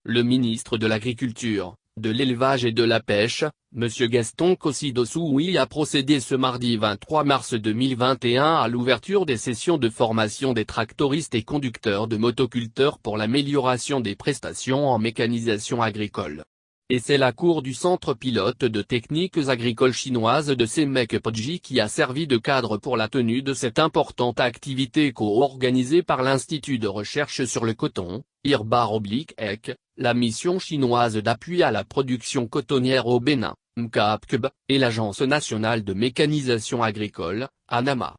le ministre de l'Agriculture, de l'Élevage et de la Pêche, M. Gaston Cossi-Dossoui a procédé ce mardi 23 mars 2021 à l'ouverture des sessions de formation des tractoristes et conducteurs de motoculteurs pour l'amélioration des prestations en mécanisation agricole. Et c'est la cour du Centre pilote de techniques agricoles chinoises de Semek-Podji qui a servi de cadre pour la tenue de cette importante activité co-organisée par l'Institut de recherche sur le coton, IRBA-EC, la mission chinoise d'appui à la production cotonnière au Bénin, MCAPCB, et l'Agence nationale de mécanisation agricole, ANAMA.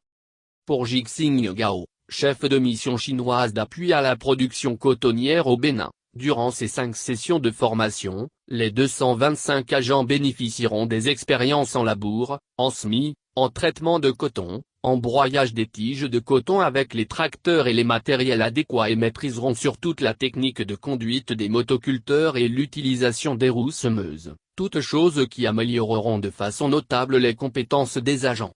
Pour Jixing Gao, chef de mission chinoise d'appui à la production cotonnière au Bénin, durant ces 5 sessions de formation, les 225 agents bénéficieront des expériences en labour, en semis, en traitement de coton, en broyage des tiges de coton avec les tracteurs et les matériels adéquats et maîtriseront sur toute la technique de conduite des motoculteurs et l'utilisation des roues semeuses, toutes choses qui amélioreront de façon notable les compétences des agents.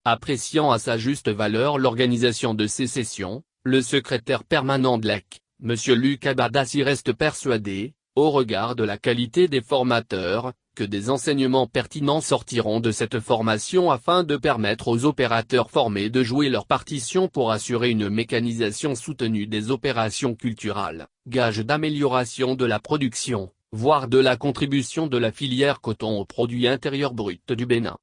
Appréciant à sa juste valeur l'organisation de ces sessions, le secrétaire permanent de l'EC, M. Luc Abadassi reste persuadé, au regard de la qualité des formateurs, que des enseignements pertinents sortiront de cette formation afin de permettre aux opérateurs formés de jouer leur partition pour assurer une mécanisation soutenue des opérations culturales, gage d'amélioration de la production, voire de la contribution de la filière coton au produit intérieur brut du Bénin.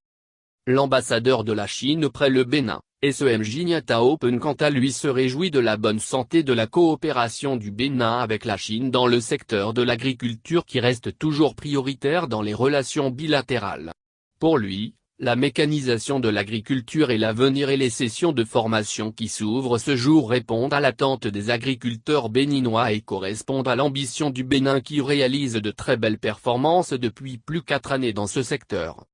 L'ambassadeur de la Chine auprès le Bénin, SEM Jignatao Pen quant à lui se réjouit de la bonne santé de la coopération du Bénin avec la Chine dans le secteur de l'agriculture qui reste toujours prioritaire dans les relations bilatérales. Pour lui, la mécanisation de l'agriculture et l'avenir et les sessions de formation qui s'ouvrent ce jour répondent à l'attente des agriculteurs béninois et correspondent à l'ambition du Bénin qui réalise de très belles performances depuis plus de 4 années dans ce secteur.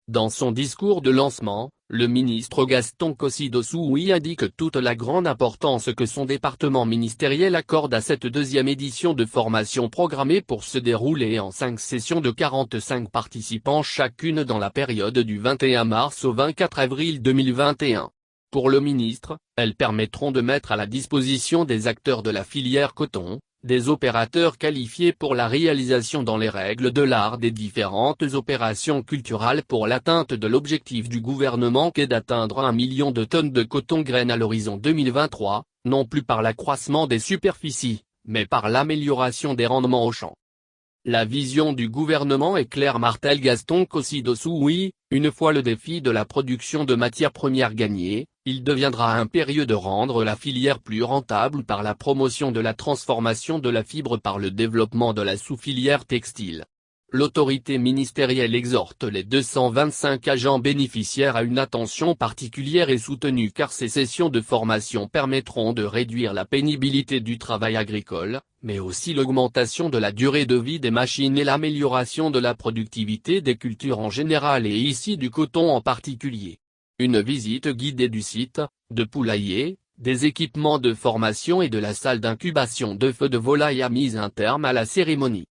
Dans son discours de lancement, le ministre Gaston Cossi-Dossoui indique toute la grande importance que son département ministériel accorde à cette 2e édition de formation programmée pour se dérouler en 5 sessions de 45 participants chacune dans la période du 21 mars au 24 avril 2021. Pour le ministre, elles permettront de mettre à la disposition des acteurs de la filière coton, des opérateurs qualifiés pour la réalisation dans les règles de l'art des différentes opérations culturales pour l'atteinte de l'objectif du gouvernement qui est d'atteindre 1 million de tonnes de coton graines à l'horizon 2023, non plus par l'accroissement des superficies, mais par l'amélioration des rendements au champ. La vision du gouvernement est claire, martèle Gaston Cossi-Dossoui, une fois le défi de la production de matières premières gagné, il deviendra impérieux de rendre la filière plus rentable par la promotion de la transformation de la fibre par le développement de la sous-filière textile. L'autorité ministérielle exhorte les 225 agents bénéficiaires à une attention particulière et soutenue car ces sessions de formation permettront de réduire la pénibilité du travail agricole, mais aussi l'augmentation de la durée de vie des machines et l'amélioration de la productivité des cultures en général et ici du coton en particulier. Une visite guidée du site, de poulailler, des équipements de formation et de la salle d'incubation d'œufs de volaille a mis un terme à la cérémonie.